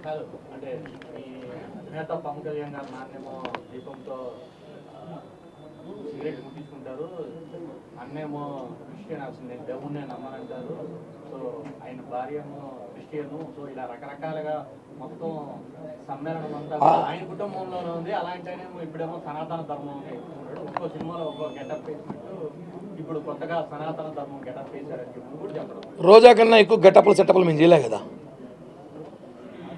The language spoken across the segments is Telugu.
అంటే ఈ నేత పవన్ కళ్యాణ్ గారు నాన్నేమో దీపంతో సిగరెట్ ముట్టించుకుంటారు, అన్నేమో క్రిస్టియన్ అసలు దేవుణ్ణి నమ్మనంటారు, సో ఆయన భార్యను క్రిస్టియను, సో ఇలా రకరకాలుగా మొత్తం సమ్మేళనం అంతా ఆయన కుటుంబంలోనే ఉంది. అలాంటి ఆయనేమో ఇప్పుడేమో సనాతన ధర్మం ఉంది, ఒక్కో సినిమాలో ఒక్కో గెటప్ వేసినట్టు ఇప్పుడు కొత్తగా సనాతన ధర్మం గెటప్ వేశారని చెప్పి కూడా చెప్పడం. రోజా కన్నా ఎక్కువ గెటప్లు సెటప్లు మేము చేయలే కదా.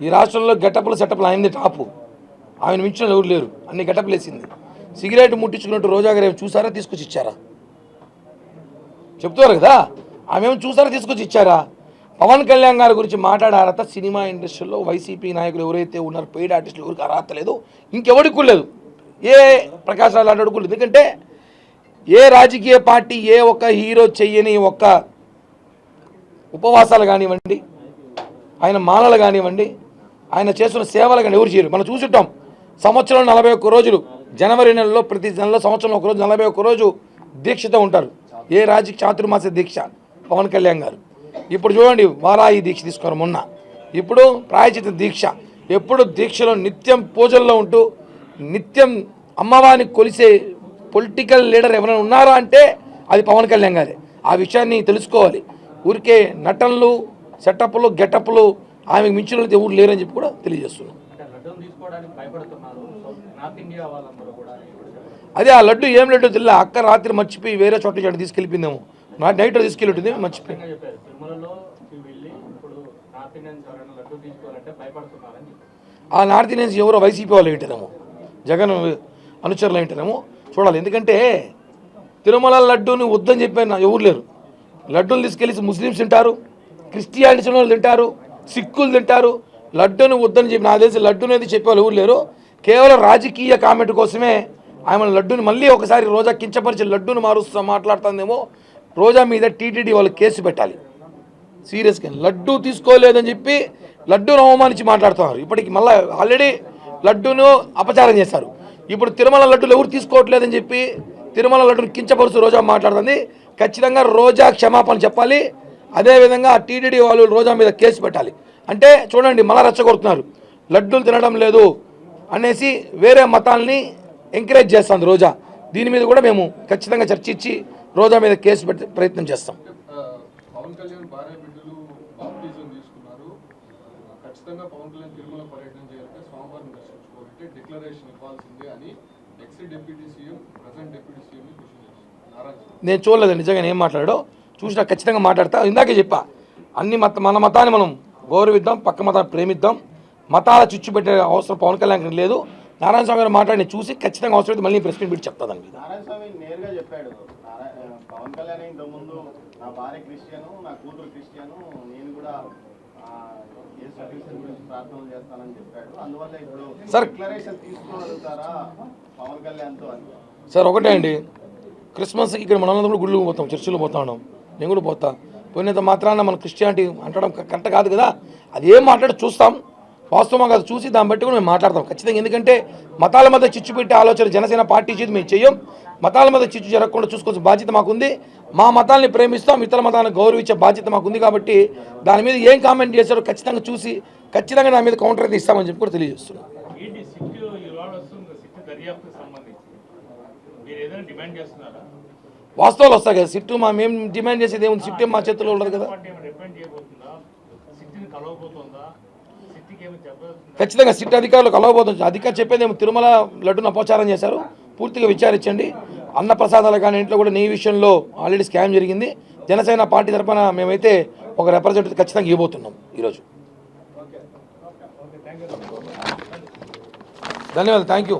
ఈ రాష్ట్రంలో గెటప్లు సెటప్లు అయింది టాపు, ఆయన మించిన ఎవరు లేరు, అన్ని గెటప్లు వేసింది. సిగరెట్ ముట్టించుకున్నట్టు రోజా గారు ఏమి చూసారా, తీసుకొచ్చి ఇచ్చారా? చెప్తున్నారు కదా, ఆమె ఏమి చూసారా, తీసుకొచ్చి ఇచ్చారా? పవన్ కళ్యాణ్ గారి గురించి మాట్లాడే అర్హత సినిమా ఇండస్ట్రీలో వైసీపీ నాయకులు ఎవరైతే ఉన్నారో పెయిడ్ ఆర్టిస్టులు ఎవరికి అర్హత లేదు, ఇంకెవరికి లేదు, ఏ ప్రకాష్ రాజ్ లాంటి లేదు. ఎందుకంటే ఏ రాజకీయ పార్టీ ఏ ఒక్క హీరో చెయ్యని ఒక్క ఉపవాసాలు కానివ్వండి, ఆయన మాలలు కానివ్వండి, ఆయన చేస్తున్న సేవలు కానీ ఎవరు చేయరు. మనం చూసుంటాం, సంవత్సరంలో 41 రోజులు, జనవరి నెలలో ప్రతి నెలలో సంవత్సరంలో ఒక రోజు 41 రోజు దీక్షతో ఉంటారు. ఏ రాజకీయ చాతుర్మాస దీక్ష పవన్ కళ్యాణ్ గారు. ఇప్పుడు చూడండి, వారాయి దీక్ష తీసుకున్నారు మొన్న, ఇప్పుడు ప్రాయచిత దీక్ష, ఎప్పుడు దీక్షలో నిత్యం పూజల్లో ఉంటూ నిత్యం అమ్మవారిని కొలిసే పొలిటికల్ లీడర్ ఎవరైనా ఉన్నారా అంటే అది పవన్ కళ్యాణ్ గారే. ఆ విషయాన్ని తెలుసుకోవాలి. ఊరికే నటనలు సెటప్లు గెటప్లు ఆమెకు మించిన ఎవరు లేరని చెప్పి కూడా తెలియజేస్తున్నాం. అదే ఆ లడ్డు ఏం లడ్డు తెలియదు, అక్క రాత్రి మర్చిపోయి వేరే చోట తీసుకెళ్ళిపోయిందేమో, నైట్ తీసుకెళ్ళి ఉంటుంది మర్చిపోయి. ఆ నార్త్ ఇండియన్స్ ఎవరో వైసీపీ వాళ్ళు ఏంటేనేమో, జగన్ అనుచరులు ఏంటేనేమో చూడాలి. ఎందుకంటే తిరుమల లడ్డూని వద్దని చెప్పిన ఎవరు లేరు. లడ్డూలు తీసుకెళ్ళి ముస్లిమ్స్ తింటారు, క్రిస్టియానిటీ వాళ్ళు తింటారు, సిక్కులు తింటారు. లడ్డూని వద్దని చెప్పి నాకు తెలిసి లడ్డూని అయితే చెప్పేవాళ్ళు ఎవరు లేరు. కేవలం రాజకీయ కామెంట్ కోసమే ఆమె లడ్డూని మళ్ళీ ఒకసారి రోజా కించపరిచి లడ్డూని మారుస్తూ మాట్లాడుతుందేమో. రోజా మీద టీటీడీ వాళ్ళు కేసు పెట్టాలి సీరియస్గా. లడ్డూ తీసుకోలేదని చెప్పి లడ్డూను అవమానించి మాట్లాడుతున్నారు. ఇప్పటికి మళ్ళీ ఆల్రెడీ లడ్డూను అపచారం చేశారు. ఇప్పుడు తిరుమల లడ్డూలు ఎవరు తీసుకోవట్లేదని చెప్పి తిరుమల లడ్డూను కించపరుస్తూ రోజా మాట్లాడుతుంది. ఖచ్చితంగా రోజా క్షమాపణ చెప్పాలి. అదేవిధంగా టీటీడీ వాళ్ళు రోజా మీద కేసు పెట్టాలి. అంటే చూడండి, మళ్ళా రెచ్చగొడుతున్నారు, లడ్డూలు తినడం లేదు అనేసి వేరే మతాల్ని ఎంకరేజ్ చేస్తుంది రోజా. దీని మీద కూడా మేము ఖచ్చితంగా చర్చించి రోజా మీద కేసు పెట్టే ప్రయత్నం చేస్తాం. పవన్ కళ్యాణ్ భార్య బిడ్డలు బాప్టిజం తీసుకున్నారు, ఖచ్చితంగా పవన్ కళ్యాణ్ తిరుమల పర్యటన చేయాలంటే స్వామివారిని దర్శించుకోవాలంటే డిక్లరేషన్ ఇవ్వాల్సిందే అని X deputy CM present deputy CM నేను చూడలేదు నిజంగా ఏం మాట్లాడాడో, చూసినా ఖచ్చితంగా మాట్లాడతా. ఇందాకే చెప్పా, అన్ని మన మతాన్ని మనం గౌరవిద్దాం, పక్క మతాన్ని ప్రేమిద్దాం, మతాల చిచ్చు పెట్టే అవసరం పవన్ కళ్యాణ్ లేదు. నారాయణ స్వామి గారు మాట్లాడి చూసి ఖచ్చితంగా అవసరం మళ్ళీ ప్రెస్ మీట్ పెట్టి చెప్తా. దాని మీద నారాయణ స్వామి నేరుగా చెప్పాడు, పవన్ కళ్యాణ్ ఇంతకు ముందు నా భార్య క్రిస్టియను, నా కూతురు క్రిస్టియను, నేను కూడా ప్రార్థనలు చేస్తానని చెప్పాడు. అందువల్ల ఇప్పుడు డిక్లరేషన్ తీసుకోగలుగుతారా పవన్ కళ్యాణ్తో అని? సార్ ఒకటే అండి, క్రిస్మస్కి ఇక్కడ మనం గుళ్ళు పోతాం, చర్చిలో పోతా ఉన్నాం, నేను కూడా పోతా. పోయినంత మాత్రాన మన క్రిస్టియానిటీ అంటడం కరెక్ట్ కాదు కదా. అది ఏం మాట్లాడి చూస్తాం, వాస్తవం కాదు చూసి దాన్ని బట్టి కూడా మేము మాట్లాడతాం ఖచ్చితంగా. ఎందుకంటే మతాల మధ్య చిచ్చు పెట్టే ఆలోచన జనసేన పార్టీ చేతి మేము చెయ్యం. మతాల మధ్య చిచ్చు జరగకుండా చూసుకోవాల్సిన బాధ్యత మాకుంది. మా మతాల్ని ప్రేమిస్తాం, ఇతర మతాలను గౌరవించే బాధ్యత మాకుంది. కాబట్టి దాని మీద ఏం కామెంట్ చేశారో ఖచ్చితంగా చూసి ఖచ్చితంగా దాని మీద కౌంటర్ అయితే ఇస్తామని చెప్పి కూడా తెలియజేస్తున్నాం. వాస్తవాలు వస్తాయి కదా, సిట్టు మేము డిమాండ్ చేసేది ఏముంది, సిట్టు మా చేతుల్లో ఉండదు కదా. ఖచ్చితంగా సిట్ అధికారులు కలవబోతుంది. అధికారులు చెప్పేది ఏమో తిరుమల లడ్డును అపచారం చేశారు, పూర్తిగా విచారించండి. అన్న ప్రసాదాలు కానీ ఇంట్లో కూడా నెయ్యి విషయంలో ఆల్రెడీ స్కామ్ జరిగింది. జనసేన పార్టీ తరఫున మేమైతే ఒక రిప్రజెంటేటివ్ ఖచ్చితంగా ఇవ్వబోతున్నాం ఈరోజు. ధన్యవాదాలు, థ్యాంక్ యూ.